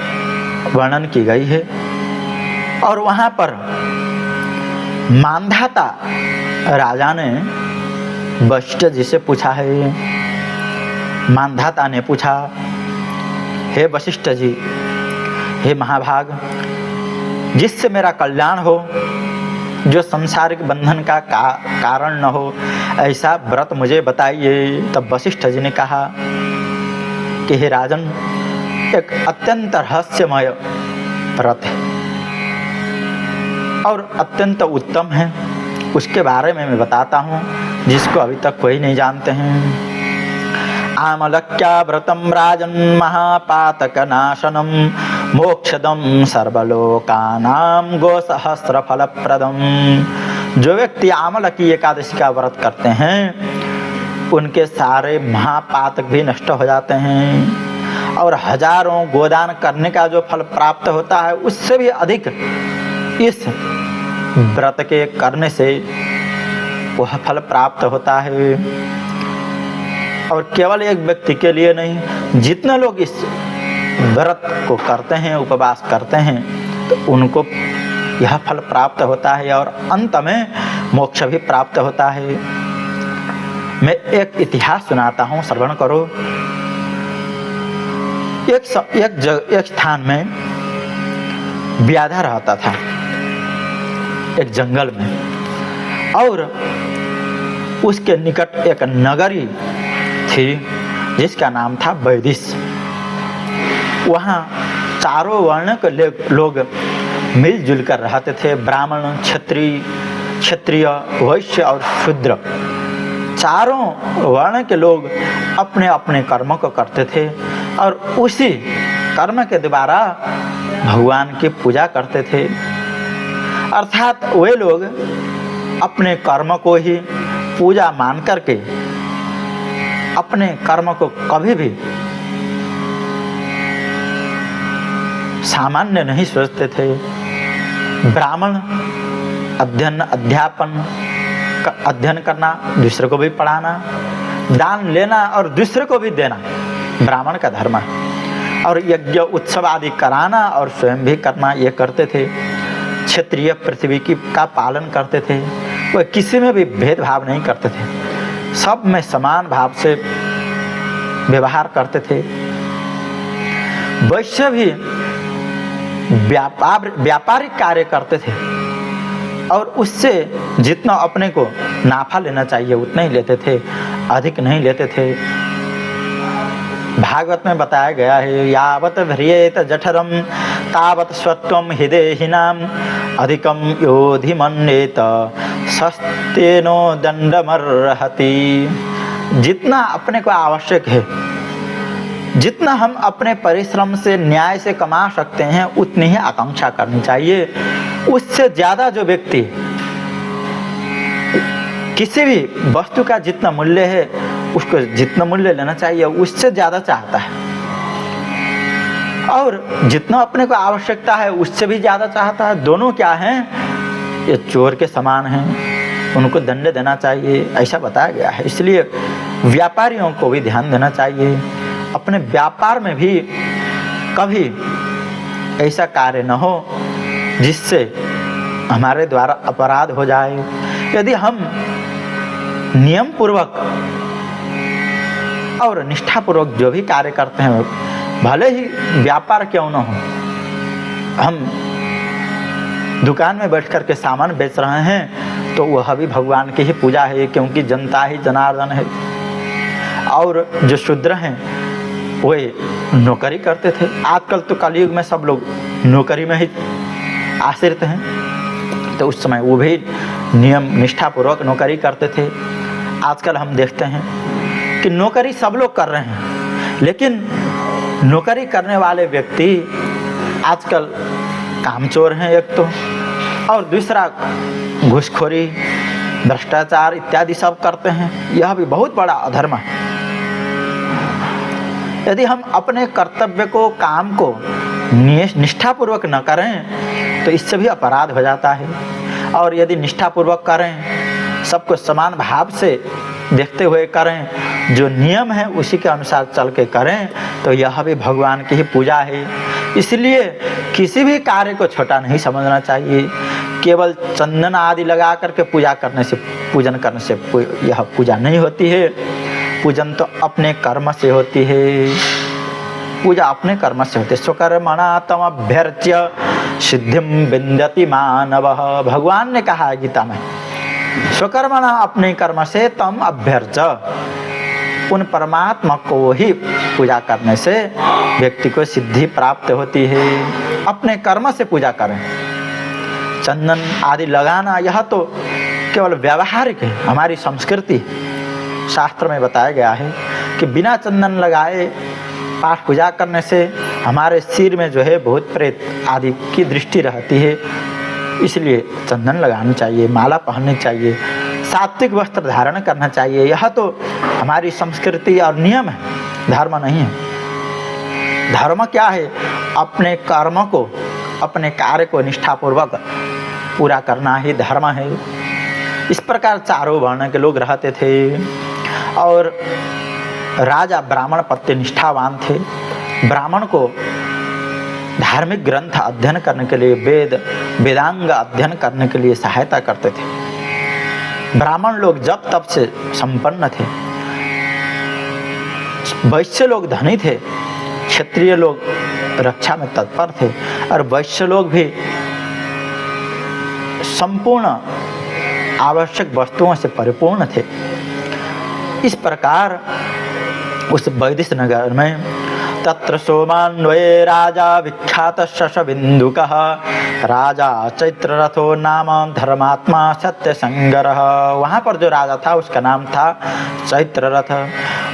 वर्णन की गई है और वहाँ पर मांधाता राजा ने वशिष्ठ जी से पूछा है। मांधाता ने पूछा, हे वशिष्ठ जी, हे महाभाग, जिससे मेरा कल्याण हो, जो संसारिक बंधन का कारण न हो, ऐसा व्रत मुझे बताइए। तब वशिष्ठ जी ने कहा कि हे राजन, एक अत्यंत रहस्यमय व्रत है और अत्यंत उत्तम है, उसके बारे में मैं बताता हूँ जिसको अभी तक कोई नहीं जानते हैं। आमलक्या व्रतम राजन महापातक नाशनम मोक्षदम सर्वलोकानां गोसहस्र फलप्रदम। जो व्यक्ति आमलकी एकादशी का व्रत करते हैं उनके सारे महापातक भी नष्ट हो जाते हैं और हजारों गोदान करने का जो फल प्राप्त होता है उससे भी अधिक इस व्रत के करने से वह फल प्राप्त होता है। और केवल एक व्यक्ति के लिए नहीं, जितने लोग इस व्रत को करते हैं, उपवास करते हैं, तो उनको यह फल प्राप्त होता है और अंत में मोक्ष भी प्राप्त होता है। मैं एक इतिहास सुनाता हूँ, श्रवण करो। एक स्थान में व्याधा रहता था, एक जंगल में, और उसके निकट एक नगरी थी जिसका नाम था वैदिश। वहाँ चारों वर्ण के लोग मिलजुल कर रहते थे, ब्राह्मण, क्षत्रिय, वैश्य और शूद्र। चारों वर्ण के लोग अपने अपने कर्म को करते थे और उसी कर्म के द्वारा भगवान की पूजा करते थे। अर्थात वे लोग अपने कर्म को ही पूजा मान करके अपने कर्म को कभी भी सामान्य नहीं सोचते थे। ब्राह्मण अध्ययन करना, दूसरे को भी पढ़ाना, दान लेना और दूसरे को भी देना ब्राह्मण का धर्म है। और यज्ञ उत्सव आदि कराना और स्वयं भी करना ये करते थे। क्षेत्रीय पृथ्वी का पालन करते थे। वह किसी में भी भेदभाव नहीं करते थे, सब में समान भाव से व्यवहार करते थे। वैश्य भी व्यापारिक कार्य करते थे और उससे जितना अपने को नाफा लेना चाहिए उतना ही लेते थे, अधिक नहीं लेते थे। भागवत में बताया गया है, यावत भ्रियेत जठरम तावत स्वत्वम हिदेहिनाम अधिकम योधिमन्येत सस्तेनो दंडमर्हति। जितना अपने को आवश्यक है, जितना हम अपने परिश्रम से न्याय से कमा सकते हैं उतनी ही आकांक्षा करनी चाहिए। उससे ज्यादा जो व्यक्ति किसी भी वस्तु का जितना मूल्य है उसको जितना मूल्य लेना चाहिए उससे ज्यादा चाहता है, और जितना अपने को आवश्यकता है उससे भी ज्यादा चाहता है। दोनों क्या हैं? ये चोर के समान हैं, उनको दंड देना चाहिए, ऐसा बताया गया है। इसलिए व्यापारियों को भी ध्यान देना चाहिए। अपने व्यापार में भी कभी ऐसा कार्य न हो जिससे हमारे द्वारा अपराध हो जाए। यदि हम नियम पूर्वक और निष्ठापूर्वक जो भी कार्य करते हैं, भले ही व्यापार क्यों न हो, हम दुकान में बैठ कर के सामान बेच रहे हैं तो वह भी भगवान की ही पूजा है, क्योंकि जनता ही जनार्दन है। और जो शूद्र हैं वे नौकरी करते थे। आजकल तो कलयुग में सब लोग नौकरी में ही आश्रित हैं, तो उस समय वो भी नियम निष्ठापूर्वक नौकरी करते थे। आजकल हम देखते हैं कि नौकरी सब लोग कर रहे हैं, लेकिन नौकरी करने वाले व्यक्ति आजकल कामचोर हैं एक तो, और दूसरा घूसखोरी, भ्रष्टाचार इत्यादि सब करते हैं। यह भी बहुत बड़ा अधर्म है। यदि हम अपने कर्तव्य को, काम को निष्ठापूर्वक न करें तो इससे भी अपराध हो जाता है। और यदि निष्ठापूर्वक करें, सबको समान भाव से देखते हुए करें, जो नियम है उसी के अनुसार चल के करें, तो यह भी भगवान की ही पूजा है। इसलिए किसी भी कार्य को छोटा नहीं समझना चाहिए। केवल चंदन आदि लगा करके पूजन करने से यह पूजा नहीं होती है। पूजन तो अपने कर्म से होती है, पूजा अपने कर्म से होती है। स्वकर्मणा तम अभ्यर्च्य सिद्धिम विंदति मानवः। भगवान ने कहा है गीता में, स्वकर्मणा अपने कर्म से तम अभ्यर्च्य, उन परमात्मा को ही पूजा करने से व्यक्ति को सिद्धि प्राप्त होती है। अपने कर्म से पूजा करें। चंदन आदि लगाना यह तो केवल व्यावहारिक है, हमारी संस्कृति। शास्त्र में बताया गया है कि बिना चंदन लगाए पाठ पूजा करने से हमारे सिर में जो है भूत प्रेत आदि की दृष्टि रहती है। इसलिए चंदन लगानी चाहिए, माला पहननी चाहिए, सात्विक वस्त्र धारण करना चाहिए। यह तो हमारी संस्कृति और नियम है, धर्म नहीं है। धर्म क्या है? अपने कर्म को, अपने कार्य को निष्ठापूर्वक पूरा करना ही धर्म है। इस प्रकार चारों वर्ण के लोग रहते थे और राजा ब्राह्मण प्रति निष्ठावान थे। ब्राह्मण को धार्मिक ग्रंथ अध्ययन करने के लिए, वेदांग अध्ययन करने के लिए सहायता करते थे। ब्राह्मण लोग जब तब से संपन्न थे। वैश्य लोग धनी थे, क्षत्रिय लोग रक्षा में तत्पर थे, और वैश्य लोग भी संपूर्ण आवश्यक वस्तुओं से परिपूर्ण थे। इस प्रकार उस वैदिश नगर में तत्र सोमान्वये राजा विख्यात शशबिन्दुकः राजा चैत्ररथो नाम धर्मात्मा सत्यसंगरः। वहाँ पर जो राजा था उसका नाम था चैत्ररथ।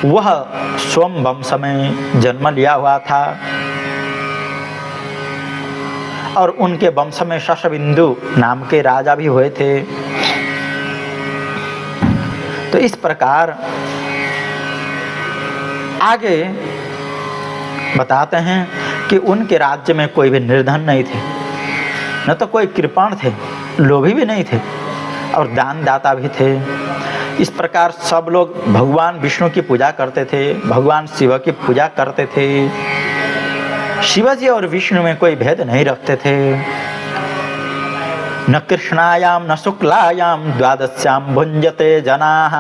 वह सोम वंश में जन्म लिया हुआ था और उनके वंश में शशबिन्दु नाम के राजा भी हुए थे। तो इस प्रकार आगे बताते हैं कि उनके राज्य में कोई भी निर्धन नहीं थे, न तो कोई कृपण थे, लोभी भी नहीं थे और दान दाता भी थे। इस प्रकार सब लोग भगवान विष्णु की पूजा करते थे, भगवान शिव की पूजा करते थे। शिवजी और विष्णु में कोई भेद नहीं रखते थे। न कृष्णायाम न शुक्लायाम द्वादश्याम भुंजते जनाः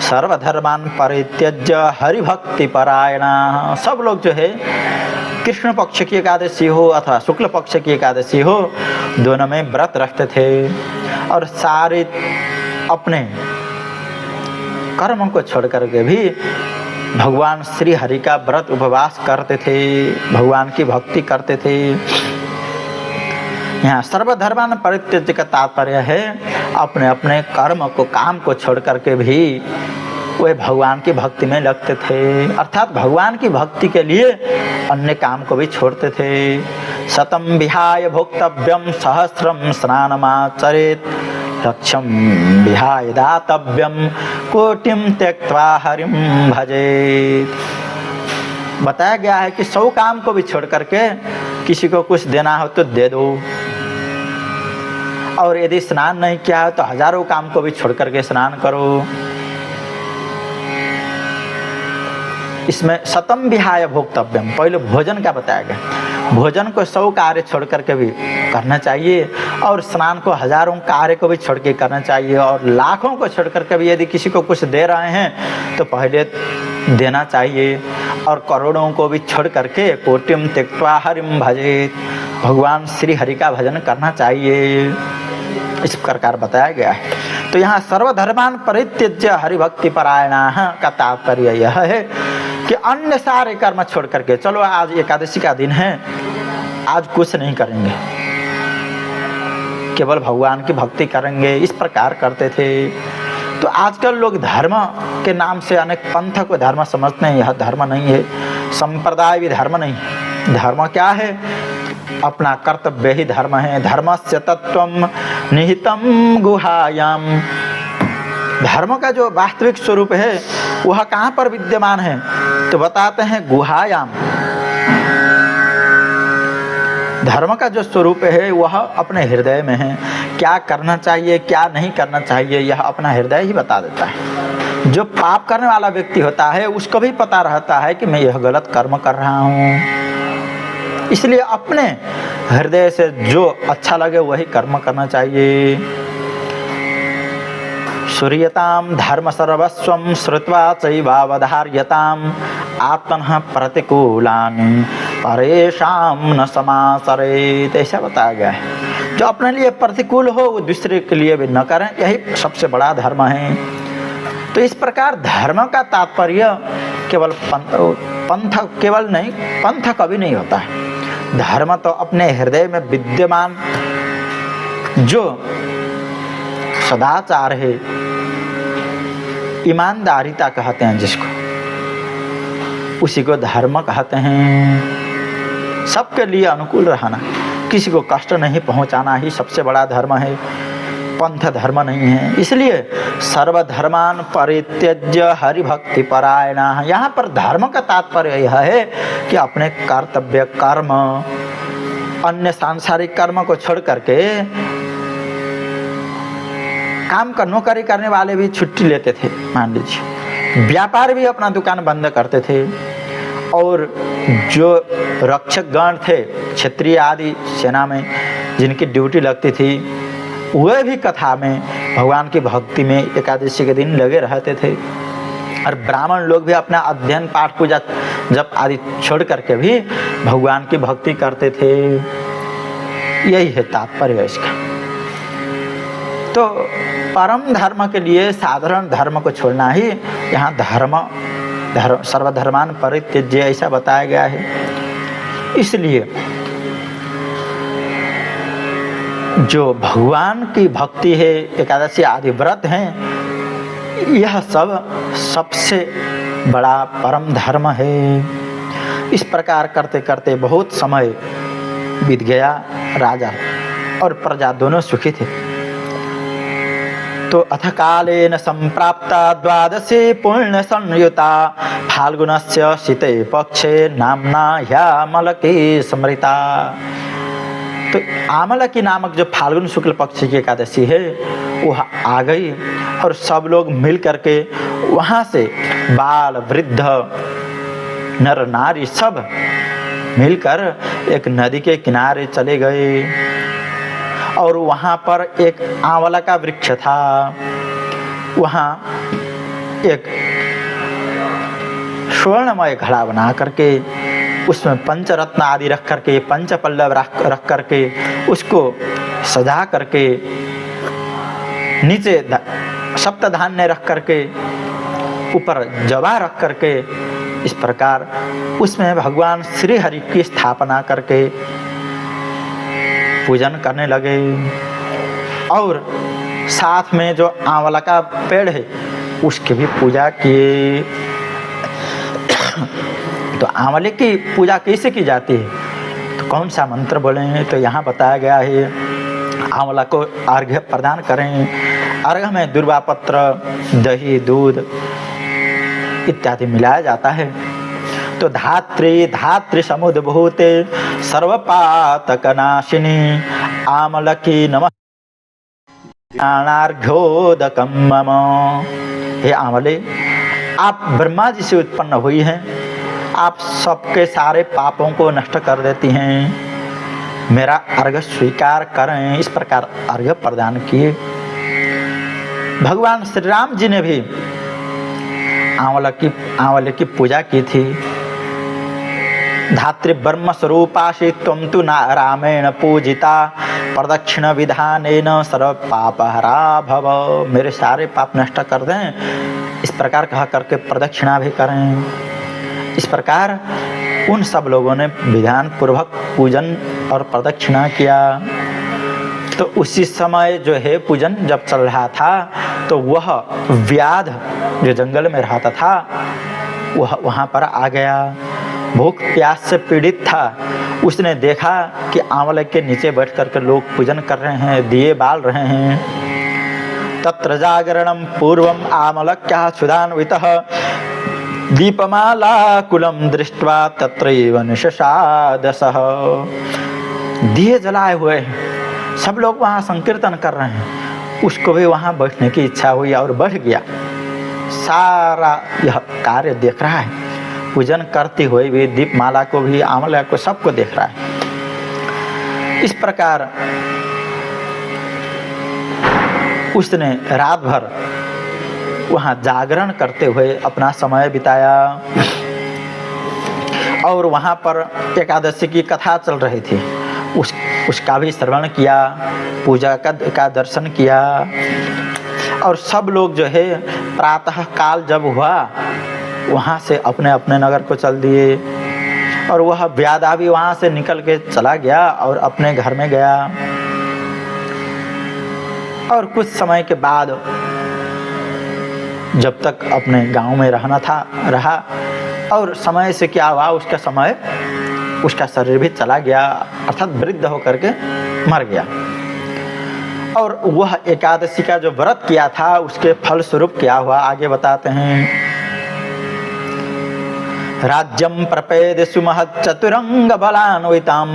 सर्वधर्मान परित्यज्य हरिभक्ति परायणाः। सब लोग जो है कृष्ण पक्ष की एकादशी हो अथवा शुक्ल पक्ष की एकादशी हो, दोनों में व्रत रखते थे और सारे अपने कर्म को छोड़ करके भी भगवान श्री हरि का व्रत उपवास करते थे, भगवान की भक्ति करते थे। यहाँ सर्वधर्मान परित्यज्य का तात्पर्य है अपने अपने कर्म को, काम को छोड़ करके भी वे भगवान की भक्ति में लगते थे, अर्थात भगवान की भक्ति के लिए अन्य काम को भी छोड़ते थे। शतम विहाय भोक्तव्यम सहस्रम स्नानमाचरेत् रक्षम विहाय दातव्यम कोटिम त्यक्त्वा हरिम भजेत्। बताया गया है कि 100 काम को भी छोड़ करके किसी को कुछ देना हो तो दे दो, और यदि स्नान नहीं किया है तो हजारों काम को भी छोड़ करके स्नान करो। इसमें शतम विहाय भोक्तव्यम, पहले भोजन का बताया गया। भोजन को 100 कार्य छोड़ करके भी करना चाहिए, और स्नान को हजारों कार्य को भी छोड़ के करना चाहिए, और लाखों को छोड़ करके भी यदि किसी को कुछ दे रहे हैं तो पहले देना चाहिए, और करोड़ों को भी छोड़ करके कोटिम त्यक्त्वा हरिम भजेत्, भगवान श्री हरि का भजन करना चाहिए। इस प्रकार बताया गया है। तो यहाँ सर्वधर्मान परित्यज्य हरिभक्ति परायणाः का तात्पर्य यह है कि अन्य सारे कर्म छोड़ करके, चलो आज एकादशी का दिन है, आज कुछ नहीं करेंगे, केवल भगवान की भक्ति करेंगे, इस प्रकार करते थे। तो आजकल लोग धर्म के नाम से अनेक पंथ को धर्म समझते हैं। यह धर्म नहीं है, संप्रदाय भी धर्म नहीं। धर्म क्या है? अपना कर्तव्य ही धर्म है। धर्मस्य तत्वम निहितम गुहायाम। धर्म का जो वास्तविक स्वरूप है वह कहाँ पर विद्यमान है? तो बताते हैं गुहायाम। धर्म का जो स्वरूप है वह अपने हृदय में है। क्या करना चाहिए, क्या नहीं करना चाहिए, यह अपना हृदय ही बता देता है। जो पाप करने वाला व्यक्ति होता है उसको भी पता रहता है कि मैं यह गलत कर्म कर रहा हूँ, इसलिए अपने हृदय से जो अच्छा लगे वही कर्म करना चाहिए। सूर्यताम धर्म सर्वस्वम श्रुत्वा चैवावधार्यताम आत्मनः प्रतिकूलानि परेषां न समाचरेत्। ऐसा बताया गया है। जो अपने लिए प्रतिकूल हो वो दूसरे के लिए भी न करें, यही सबसे बड़ा धर्म है। तो इस प्रकार धर्म का तात्पर्य केवल पंथ केवल नहीं, पंथ कभी नहीं होता है। धर्म तो अपने हृदय में विद्यमान जो सदाचार है, ईमानदारिता कहते हैं जिसको, उसी को धर्म कहते हैं। सबके लिए अनुकूल रहना, किसी को कष्ट नहीं पहुंचाना ही सबसे बड़ा धर्म है, पंथ धर्म नहीं है। इसलिए सर्वधर्मान परित्यज्य हरिभक्ति परायणाः। यहाँ पर धर्म का तात्पर्य यह है कि अपने कर्तव्य कर्म, अन्य सांसारिक कर्म को छोड़ करके, काम का नौकरी करने वाले भी छुट्टी लेते थे, मान लीजिए, व्यापार भी अपना दुकान बंद करते थे, और जो रक्षक गण थे क्षत्रिय आदि सेना में जिनकी ड्यूटी लगती थी, वे भी कथा में भगवान की भक्ति में एकादशी के दिन लगे रहते थे। और ब्राह्मण लोग भी अपना अध्ययन पाठ पूजा जप आदि छोड़ करके भी भगवान की भक्ति करते थे। यही है तात्पर्य इसका। तो परम धर्म के लिए साधारण धर्म को छोड़ना ही यहाँ धर्म सर्वधर्मान परित्यज्य ऐसा बताया गया है। इसलिए जो भगवान की भक्ति है, एकादशी आदि व्रत हैं, यह सब सबसे बड़ा परम धर्म है। इस प्रकार करते करते बहुत समय बीत गया। राजा और प्रजा दोनों सुखी थे। तो अथ कालेन संप्राप्ता द्वादशी पुण्य संयुता फाल्गुनस्य शीते पक्षे नाम्ना ह्यामलकी स्मृता। तो आमलकी नामक जो फाल्गुन शुक्ल पक्ष की एकादशी है वह आ गई और सब लोग मिल करके वहाँ से बाल वृद्ध नर नारी सब मिलकर एक नदी के किनारे चले गए और वहाँ पर एक आंवला का वृक्ष था। वहाँ एक स्वर्णमय घड़ा बना करके उसमें पंचरत्न आदि रख करके पंचपल्लव रख करके उसको सजा करके नीचे सप्त धान्य रख करके ऊपर जवा रख करके इस प्रकार उसमें भगवान श्री हरि की स्थापना करके पूजन करने लगे। और साथ में जो आंवला का पेड़ है उसकी भी पूजा किए। तो आंवले की पूजा कैसे की जाती है, तो कौन सा मंत्र बोलें, तो यहाँ बताया गया है आंवला को अर्घ्य प्रदान करें। अर्घ्य में दुर्वा पत्र, दही, दूध इत्यादि मिलाया जाता है। तो धात्री धात्री समुद्भूते सर्वपातक नाशिनी आमलकी नमः ज्ञानार्घ्योदकम मम। हे आंवले, आप ब्रह्मा जी से उत्पन्न हुई हैं, आप सबके सारे पापों को नष्ट कर देती हैं, मेरा अर्घ्य स्वीकार करें। इस प्रकार अर्घ्य प्रदान किए। भगवान श्री राम जी ने भी आंवले की पूजा की थी। धात्री ब्रह्म स्वरूपासि त्वं तु रामेण पूजिता प्रदक्षिण विधानेन सर्व पापहरा भव। मेरे सारे पाप नष्ट कर दें, इस प्रकार कहा करके प्रदक्षिणा भी करें। इस प्रकार उन सब लोगों ने विधान पूर्वक पूजन और प्रदक्षिणा किया। तो उसी समय जो है पूजन जब चल रहा था तो वह व्याध जो जंगल में रहता था वह वहाँ पर आ गया। भूख प्यास से पीड़ित था। उसने देखा कि आंवले के नीचे बैठ करके लोग पूजन कर रहे हैं, दिए बाल रहे हैं। तत्र जागरणं पूर्वम आमलक्यः सुधान्वितः दीपमाला कुलम दृष्ट्वा तत्रैव निशशादसः। दिए जलाए हुए हैं, सब लोग वहाँ संकीर्तन कर रहे हैं। उसको भी वहाँ बैठने की इच्छा हुई और बैठ गया। सारा यह कार्य देख रहा है, पूजन करते हुए भी दीपमाला को भी आंवला को सबको देख रहा है। इस प्रकार उसने रात भर वहाँ जागरण करते हुए अपना समय बिताया और वहाँ पर एकादशी की कथा चल रही थी, उसका भी श्रवण किया, पूजा का दर्शन किया। और सब लोग जो है प्रातः काल जब हुआ वहाँ से अपने अपने नगर को चल दिए और वह व्याधा भी वहाँ से निकल के चला गया और अपने घर में गया। और कुछ समय के बाद जब तक अपने गांव में रहना था रहा और समय से क्या हुआ, उसका शरीर भी चला गया, अर्थात वृद्ध होकर के मर गया। और वह एकादशी का जो व्रत किया था उसके फल स्वरूप क्या हुआ आगे बताते हैं। राज्यं प्रपेद सुमहत् चतुरंग बलान्वितां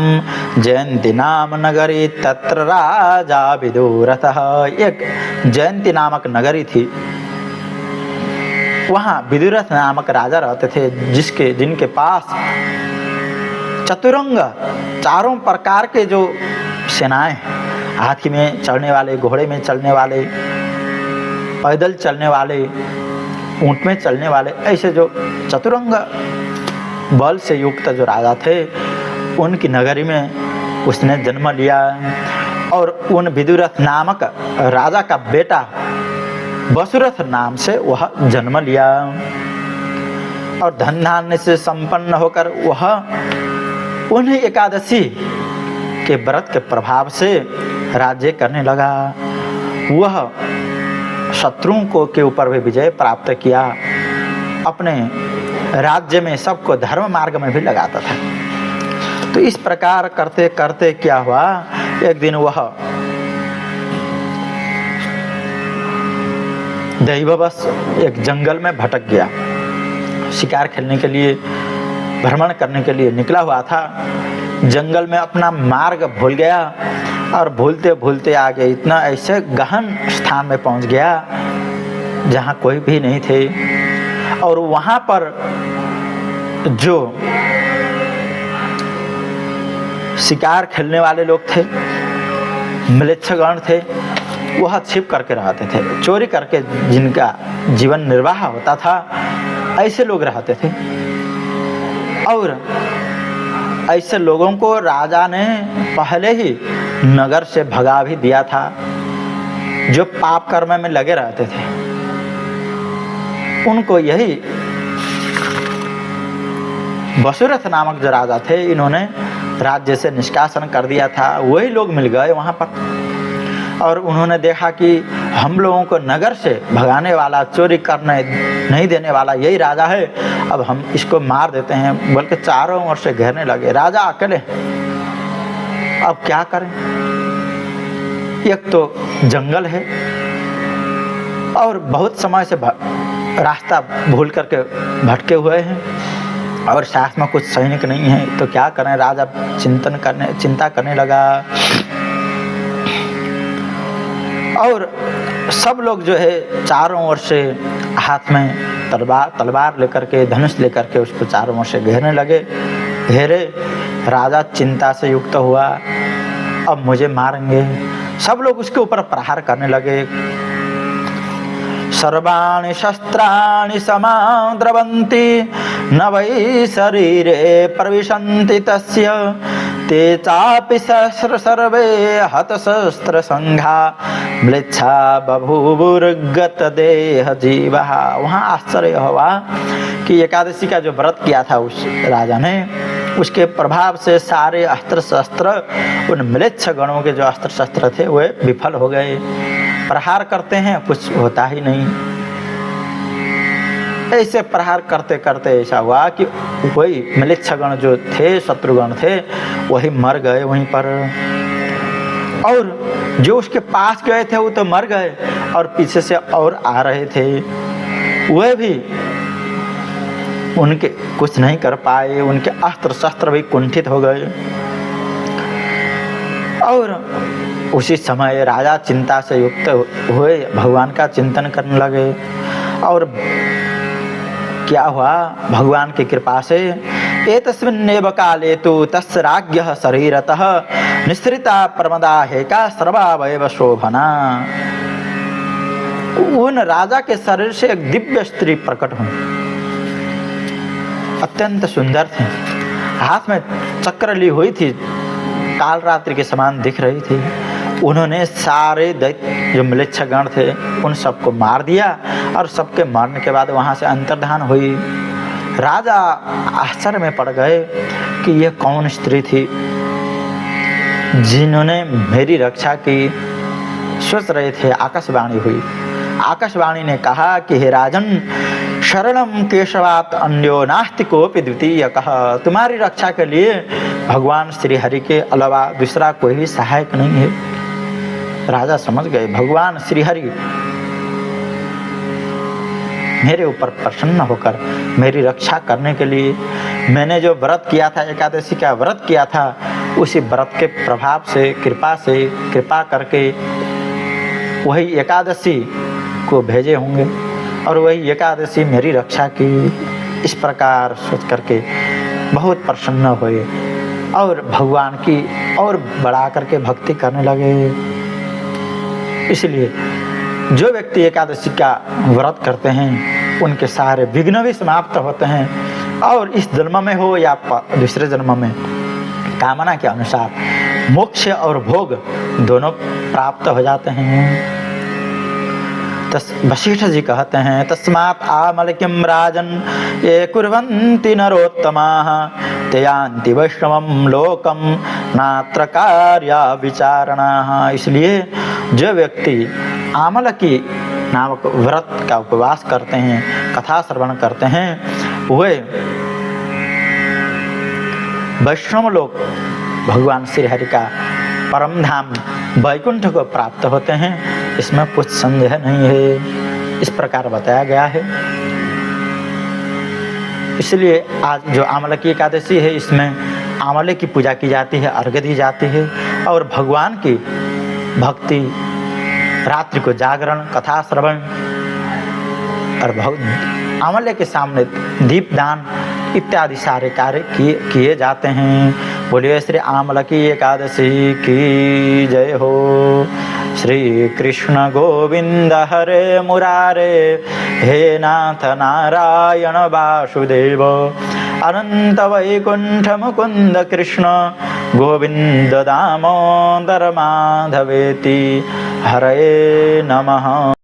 जयंती नाम नगरी तत्र राजा विदुरथः। एक जयंती नामक नगरी थी, वहाँ विदुरथ नामक राजा रहते थे जिनके पास चतुरंग चारों प्रकार के जो सेनाएं, हाथी में चढ़ने वाले, घोड़े में चढ़ने वाले, पैदल चलने वाले, ऊंट में चलने वाले, ऐसे जो चतुरंग बल से युक्त जो राजा थे उनकी नगरी में उसने जन्म लिया। और उन विदुरथ नामक राजा का बेटा वसुरथ नाम से वह जन्म लिया और धन धान्य से संपन्न होकर वह उन्हीं एकादशी के व्रत के प्रभाव से राज्य करने लगा। वह शत्रुओं को के ऊपर भी विजय प्राप्त किया, अपने राज्य में सबको धर्म मार्ग में भी लगाता था। तो इस प्रकार करते करते क्या हुआ, एक दिन वह दैववश एक जंगल में भटक गया। शिकार खेलने के लिए, भ्रमण करने के लिए निकला हुआ था। जंगल में अपना मार्ग भूल गया और भूलते भूलते आगे इतना ऐसे गहन स्थान में पहुंच गया जहां कोई भी नहीं थे। और वहां पर जो शिकार खेलने वाले लोग थे, म्लेच्छगण थे, वह छिप करके रहते थे, चोरी करके जिनका जीवन निर्वाह होता था, ऐसे लोग रहते थे। और ऐसे लोगों को राजा ने पहले ही नगर से भगा भी दिया था, जो पाप कर्म में लगे रहते थे। उनको यही वसुरथ नामक जो राजा थे, इन्होंने राज्य से निष्कासन कर दिया था। वही लोग मिल गए वहां पर और उन्होंने देखा कि हम लोगों को नगर से भगाने वाला, चोरी करने नहीं देने वाला यही राजा है, अब हम इसको मार देते हैं। बल्कि चारों ओर से घेरने लगे। राजा अकेले, अब क्या करें? एक तो जंगल है और बहुत समय से रास्ता भूल करके भटके हुए हैं और साथ में कुछ सैनिक नहीं है, तो क्या करें? राजा चिंता करने लगा। और सब लोग जो है चारों ओर से हाथ में तलवार लेकर के, धनुष लेकर के उसको चारों ओर से घेरने लगे। घेरे, राजा चिंता से युक्त हुआ, अब मुझे मारेंगे। सब लोग उसके ऊपर प्रहार करने लगे। सर्वाणि शस्त्राणि समां द्रवन्ति न वै शरीरे प्रविशन्ति तस्य ते चापि सहस्र सर्वे हतशस्त्र संघा म्लेच्छा बभूवुर्गत देह जीवः। वहाँ आश्चर्य हुआ कि एकादशी का जो व्रत किया था उस राजा ने, उसके प्रभाव से सारे अस्त्र शस्त्र, उन म्लेच्छ गणों के जो अस्त्र शस्त्र थे वे विफल हो गए। प्रहार करते हैं, कुछ होता ही नहीं। ऐसे प्रहार करते करते ऐसा हुआ कि वही म्लेच्छगण जो थे, शत्रुगण थे, वही मर गए वहीं पर। और जो उसके पास गए थे वो तो मर गए, और पीछे से और आ रहे थे, वे भी उनके कुछ नहीं कर पाए। उनके अस्त्र शस्त्र भी कुंठित हो गए। और उसी समय राजा चिंता से युक्त हुए, भगवान का चिंतन करने लगे। और क्या हुआ? भगवान की कृपा से एतस्मिन्नेव काले तु तस्य राज्ञः शरीरतः निःसृता प्रमदा हेका सर्वावयव शोभना। उन राजा के शरीर से एक दिव्य स्त्री प्रकट हुई, अत्यंत सुंदर थी, हाथ में चक्र ली हुई थी, काल रात्रि के समान दिख रही थी। उन्होंने सारे दैत्य जो म्लेच्छगण थे उन सबको मार दिया और सबके मारने के बाद वहां से अंतर्धान हुई। राजा आश्चर्य में पड़ गए कि यह कौन स्त्री थी जिन्होंने मेरी रक्षा की। सोच रहे थे, आकाशवाणी हुई। आकाशवाणी ने कहा कि हे राजन, शरणम केशवात अन्यो नास्ति कोपि द्वितीयकः। तुम्हारी रक्षा के लिए भगवान श्री हरि के अलावा दूसरा कोई भी सहायक नहीं है। राजा समझ गए, भगवान श्री हरि मेरे ऊपर प्रसन्न होकर मेरी रक्षा करने के लिए, मैंने जो व्रत किया था, एकादशी का व्रत किया था, उसी व्रत के प्रभाव से, कृपा करके वही एकादशी को भेजे होंगे और वही एकादशी मेरी रक्षा की। इस प्रकार सोच करके बहुत प्रसन्न हुए और भगवान की और बढ़ा करके भक्ति करने लगे। इसलिए जो व्यक्ति एकादशी का व्रत करते हैं उनके सारे विघ्न भी समाप्त होते हैं और इस जन्म में हो या दूसरे जन्म में कामना के अनुसार मोक्ष और भोग दोनों प्राप्त हो जाते हैं। वशिष्ठ जी कहते हैं, तस्मात् आमलकिं राजन् ये कुर्वन्ति नरोत्तमाः ते यान्ति वैष्णवं लोकं नात्र कार्या विचारणाः। इसलिए जो व्यक्ति आमलकी नामक व्रत का उपवास करते हैं, कथा श्रवण करते हैं, वे वैष्णव लोक भगवान श्री हरि का परम धाम वैकुंठ को प्राप्त होते हैं। इसमें कुछ संदेह नहीं है। इस प्रकार बताया गया है। इसलिए आज जो आमला की एकादशी है, इसमें आंवले की पूजा की जाती है, अर्घ्य दी जाती है और भगवान की भक्ति, रात्रि को जागरण, कथा श्रवण और आंवले के सामने दीपदान इत्यादि सारे कार्य किए जाते हैं। बोलिए श्री आमला की एकादशी की जय हो। श्री कृष्ण गोविंद हरे मुरारे, हे नाथ नारायण वासुदेव, अनंत वैकुंठ मुकुंद कृष्ण गोविंद दामोदर माधवेति, हरे नमः।